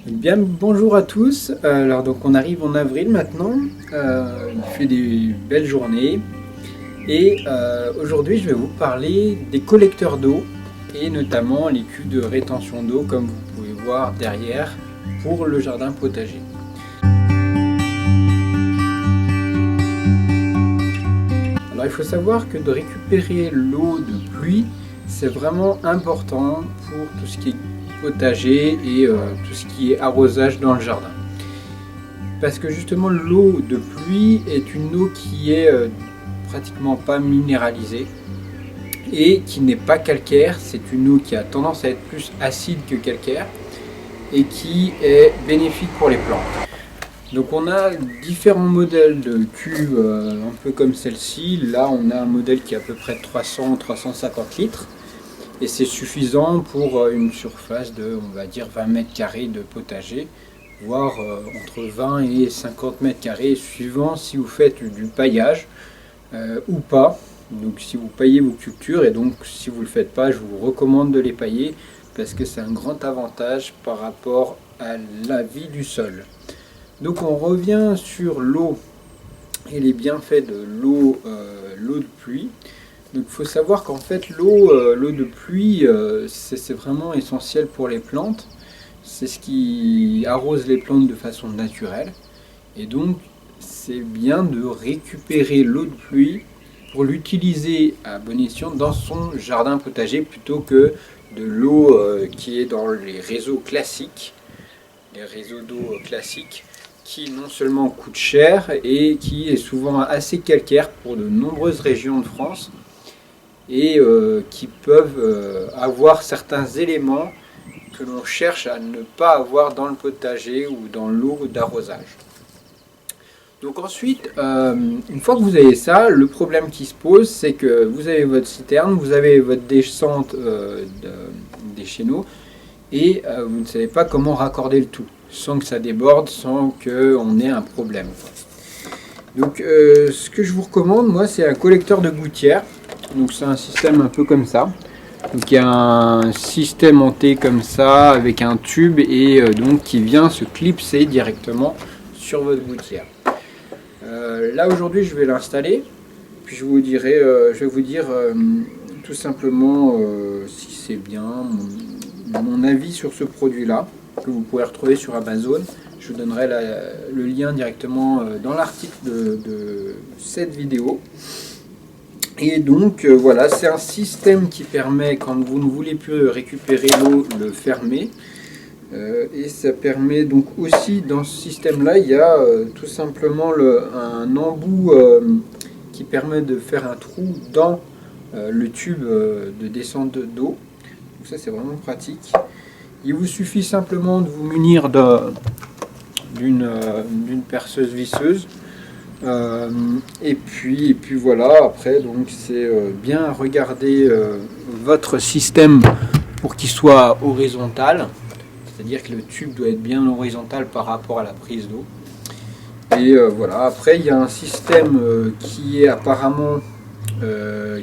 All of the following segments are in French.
Bien, bonjour à tous. Alors donc on arrive en avril maintenant. Il fait des belles journées et aujourd'hui je vais vous parler des collecteurs d'eau et notamment les cuves de rétention d'eau comme vous pouvez voir derrière pour le jardin potager. Alors il faut savoir que de récupérer l'eau de pluie c'est vraiment important pour tout ce qui est potager et tout ce qui est arrosage dans le jardin. Parce que justement l'eau de pluie est une eau qui est pratiquement pas minéralisée et qui n'est pas calcaire. C'est une eau qui a tendance à être plus acide que calcaire et qui est bénéfique pour les plantes. Donc on a différents modèles de cuves un peu comme celle-ci. Là on a un modèle qui est à peu près 300-350 litres et c'est suffisant pour une surface de on va dire 20 mètres carrés de potager, voire entre 20 et 50 mètres carrés suivant si vous faites du paillage ou pas. Donc si vous paillez vos cultures, et donc si vous ne le faites pas, je vous recommande de les pailler parce que c'est un grand avantage par rapport à la vie du sol. Donc on revient sur l'eau et les bienfaits de l'eau de pluie. Donc il faut savoir qu'en fait l'eau de pluie c'est vraiment essentiel pour les plantes. C'est ce qui arrose les plantes de façon naturelle. Et donc c'est bien de récupérer l'eau de pluie pour l'utiliser à bon escient dans son jardin potager plutôt que de l'eau qui est dans les réseaux classiques, les réseaux d'eau classiques qui non seulement coûtent cher et qui est souvent assez calcaire pour de nombreuses régions de France et qui peuvent avoir certains éléments que l'on cherche à ne pas avoir dans le potager ou dans l'eau d'arrosage. Donc ensuite, une fois que vous avez ça, le problème qui se pose, c'est que vous avez votre citerne, vous avez votre descente des chéneaux, et vous ne savez pas comment raccorder le tout, sans que ça déborde, sans qu'on ait un problème. Donc ce que je vous recommande, moi, c'est un collecteur de gouttières. Donc c'est un système un peu comme ça. Donc il y a un système en T comme ça, avec un tube, et donc qui vient se clipser directement sur votre gouttière. Là aujourd'hui je vais l'installer, puis je vais vous dire tout simplement si c'est bien, mon avis sur ce produit là, que vous pourrez retrouver sur Amazon. Je vous donnerai le lien directement dans l'article de cette vidéo. Et donc voilà, c'est un système qui permet, quand vous ne voulez plus récupérer l'eau, le fermer. Et ça permet donc aussi, dans ce système là, il y a tout simplement un embout qui permet de faire un trou dans le tube de descente d'eau. Donc ça c'est vraiment pratique. Il vous suffit simplement de vous munir d'une perceuse visseuse. Et puis voilà, après donc c'est bien regarder votre système pour qu'il soit horizontal. C'est-à-dire que le tube doit être bien horizontal par rapport à la prise d'eau. Et voilà, après il y a un système qui est apparemment un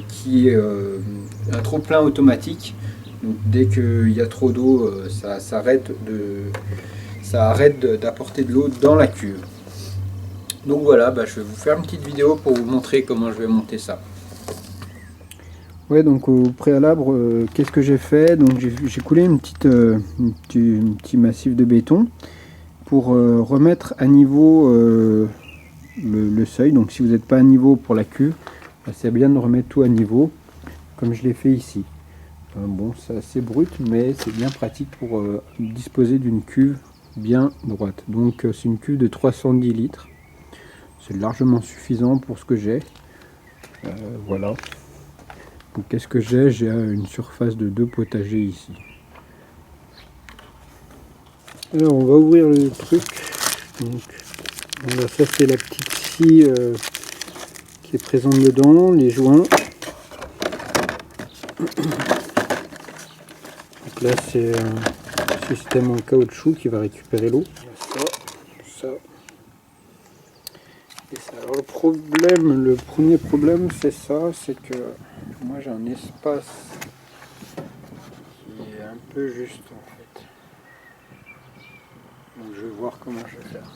trop-plein automatique. Donc dès qu'il y a trop d'eau, ça arrête d'apporter de l'eau dans la cuve. Donc voilà, je vais vous faire une petite vidéo pour vous montrer comment je vais monter ça. Ouais, donc au préalable, qu'est-ce que j'ai fait? Donc j'ai coulé un petit massif de béton pour remettre à niveau le seuil. Donc si vous n'êtes pas à niveau pour la cuve, c'est bien de remettre tout à niveau, comme je l'ai fait ici. Bon, c'est assez brut, mais c'est bien pratique pour disposer d'une cuve bien droite. Donc c'est une cuve de 310 litres. C'est largement suffisant pour ce que j'ai. Voilà. Qu'est-ce que j'ai? J'ai une surface de 2 potagers ici. Alors on va ouvrir le truc. Donc, voilà, ça c'est la petite scie qui est présente dedans, les joints. Donc là c'est un système en caoutchouc qui va récupérer l'eau. Ça. Et ça. Alors le premier problème c'est ça, c'est que moi j'ai un espace qui est un peu juste en fait. Donc je vais voir comment je vais faire.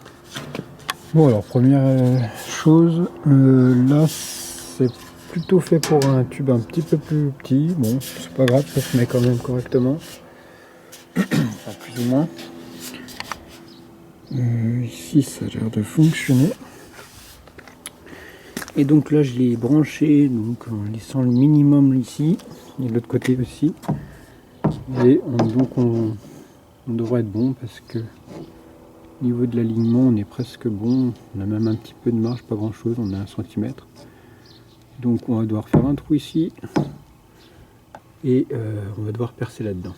Bon alors première chose, là c'est plutôt fait pour un tube un petit peu plus petit. Bon c'est pas grave, ça se met quand même correctement. Enfin plus ou moins. Ici ça a l'air de fonctionner. Et donc là je l'ai branché donc en laissant le minimum ici et de l'autre côté aussi. Et donc on devrait être bon parce que au niveau de l'alignement on est presque bon. On a même un petit peu de marge, pas grand chose, on a 1 cm. Donc on va devoir faire un trou ici et on va devoir percer là-dedans.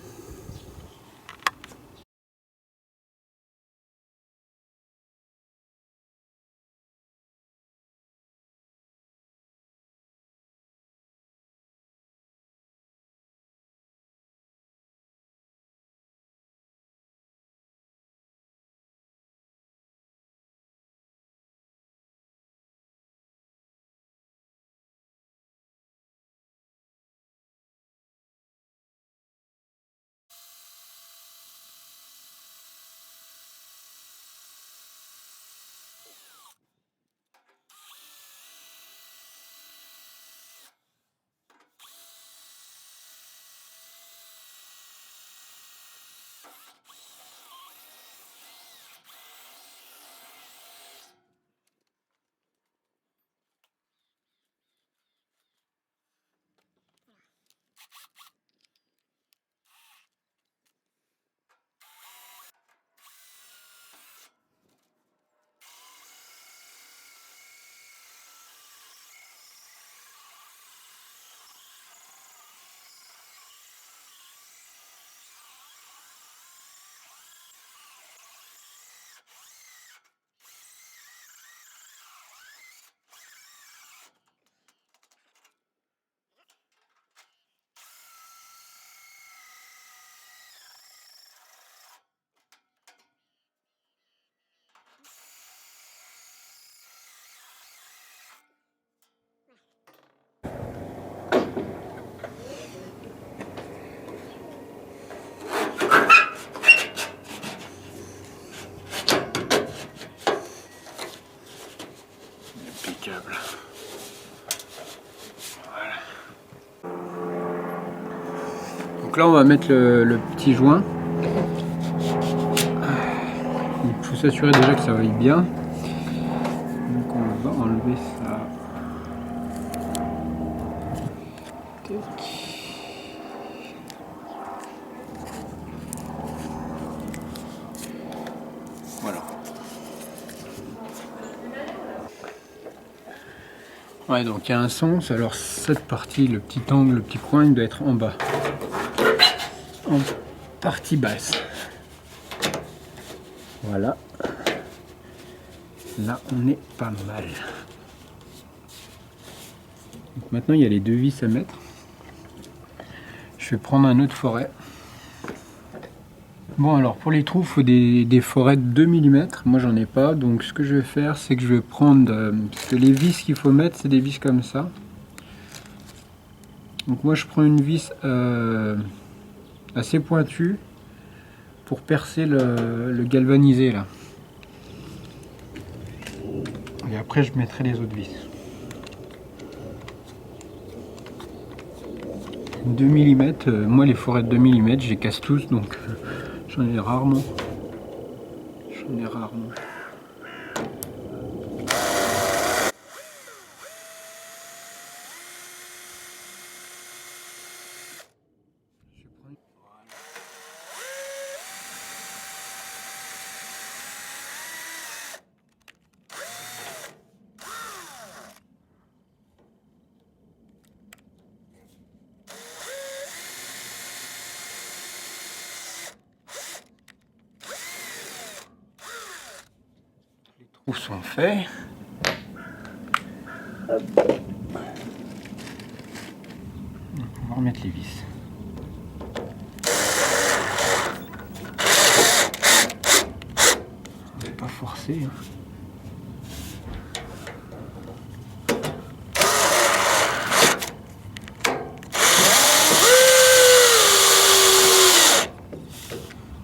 Impeccable. Voilà. Donc là on va mettre le petit joint. Il faut s'assurer déjà que ça vaille bien. Donc on va enlever ça. Tac. Voilà. Ouais, donc il y a un sens. Alors cette partie, le petit angle, le petit coin, il doit être en bas. En partie basse. Voilà. Là, on est pas mal. Donc maintenant, il y a les 2 vis à mettre. Je vais prendre un autre forêt. Bon, alors pour les trous, il faut des forêts de 2 mm. Moi, j'en ai pas. Donc, ce que je vais faire, c'est que je vais prendre... parce que les vis qu'il faut mettre, c'est des vis comme ça. Donc, moi, je prends une vis assez pointue pour percer le galvanisé, là. Et après, je mettrai les autres vis. 2 mm, moi les forêts de 2 mm, je les casse tous, donc j'en ai rarement. Les trous sont faits. Hop. On va remettre les vis. On ne va pas forcer. Hein.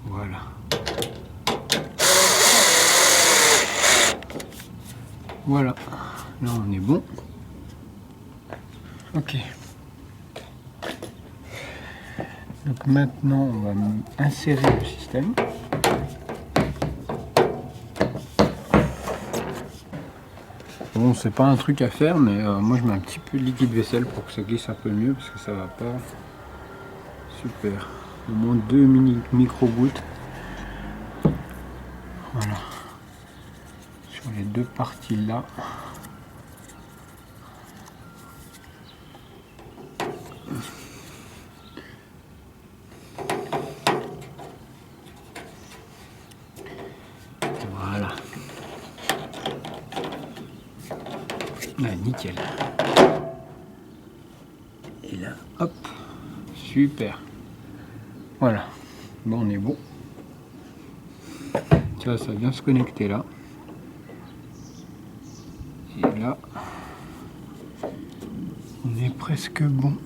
Voilà. Voilà, là on est bon. Ok. Donc maintenant on va insérer le système. Bon, c'est pas un truc à faire, mais moi je mets un petit peu de liquide vaisselle pour que ça glisse un peu mieux parce que ça va pas. Super. Au moins 2 micro-gouttes. Voilà. Sur les deux parties là. Voilà. Ah, nickel. Et là, hop. Super. Voilà. Bon, on est bon. Tu vois, ça vient se connecter là. Et là, on est presque bon.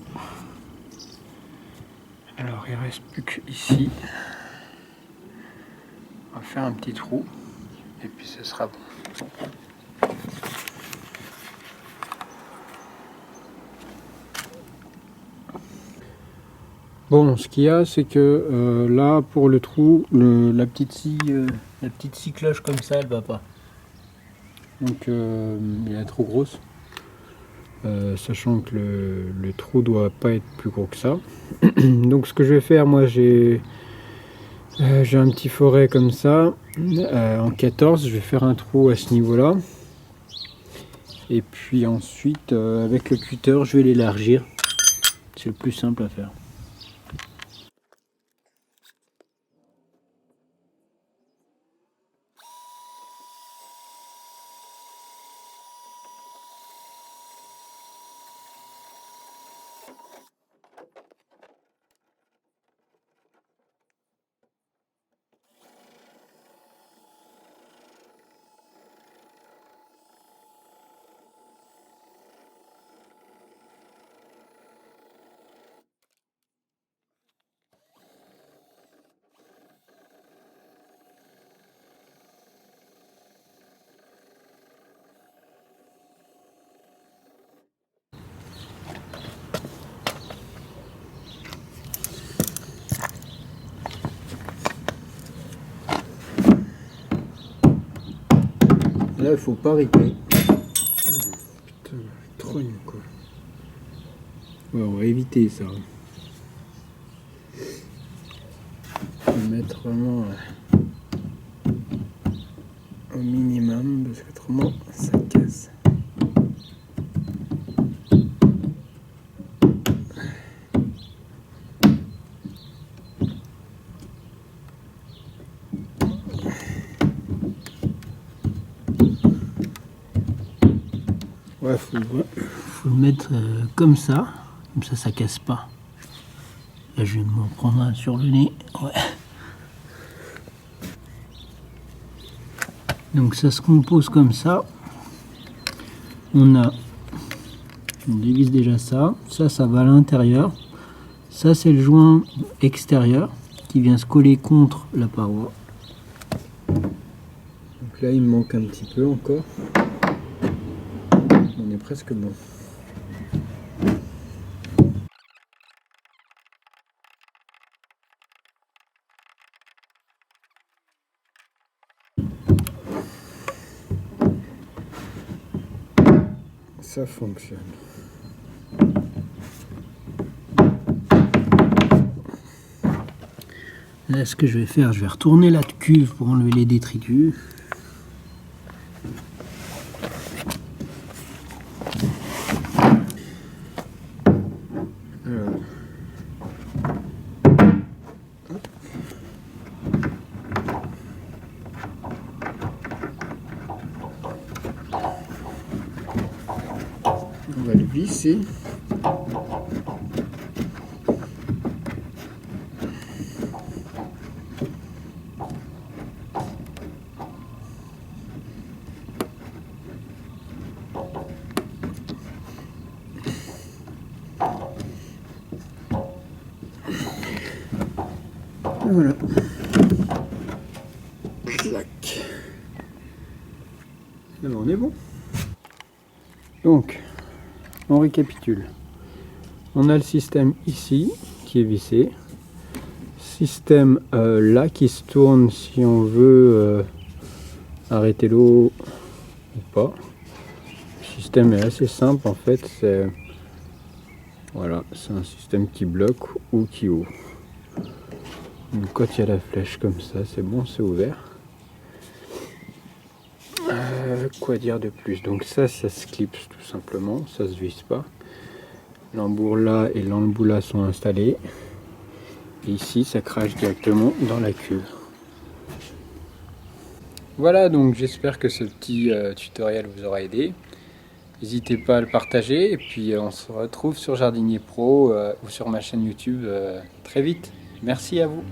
Alors, il reste plus qu'ici. On va faire un petit trou. Et puis, ce sera bon. Bon, ce qu'il y a, c'est que là, pour le trou, la petite scie cloche comme ça, elle va pas. Donc, elle est trop grosse. Sachant que le trou doit pas être plus gros que ça. Donc, ce que je vais faire, moi, j'ai un petit forêt comme ça, en 14. Je vais faire un trou à ce niveau-là. Et puis ensuite, avec le cutter, je vais l'élargir. C'est le plus simple à faire. Là, il faut pas riper. Putain, trogne quoi. Ouais, on va éviter ça. On va mettre vraiment au minimum parce qu'autrement ça casse. Ouais, faut le mettre comme ça casse pas. Là, je vais m'en prendre un sur le nez. Ouais. Donc ça se compose comme ça. On dévisse déjà ça. Ça va à l'intérieur. Ça, c'est le joint extérieur qui vient se coller contre la paroi. Donc là, il me manque un petit peu encore. On est presque bon. Ça fonctionne. Là, ce que je vais faire, je vais retourner la cuve pour enlever les détritus. Alors. On va le glisser. Voilà. Clac. Alors on est bon. Donc, on récapitule. On a le système ici qui est vissé. Système là qui se tourne si on veut arrêter l'eau ou pas. Le système est assez simple en fait. Voilà, c'est un système qui bloque ou qui ouvre. Donc quand il y a la flèche comme ça, c'est bon, c'est ouvert. Quoi dire de plus? Donc ça se clipse tout simplement, ça se visse pas. L'embout là et l'embout là sont installés. Et ici, ça crache directement dans la cuve. Voilà, donc j'espère que ce petit tutoriel vous aura aidé. N'hésitez pas à le partager et puis on se retrouve sur Jardinier Pro ou sur ma chaîne YouTube très vite. Merci à vous.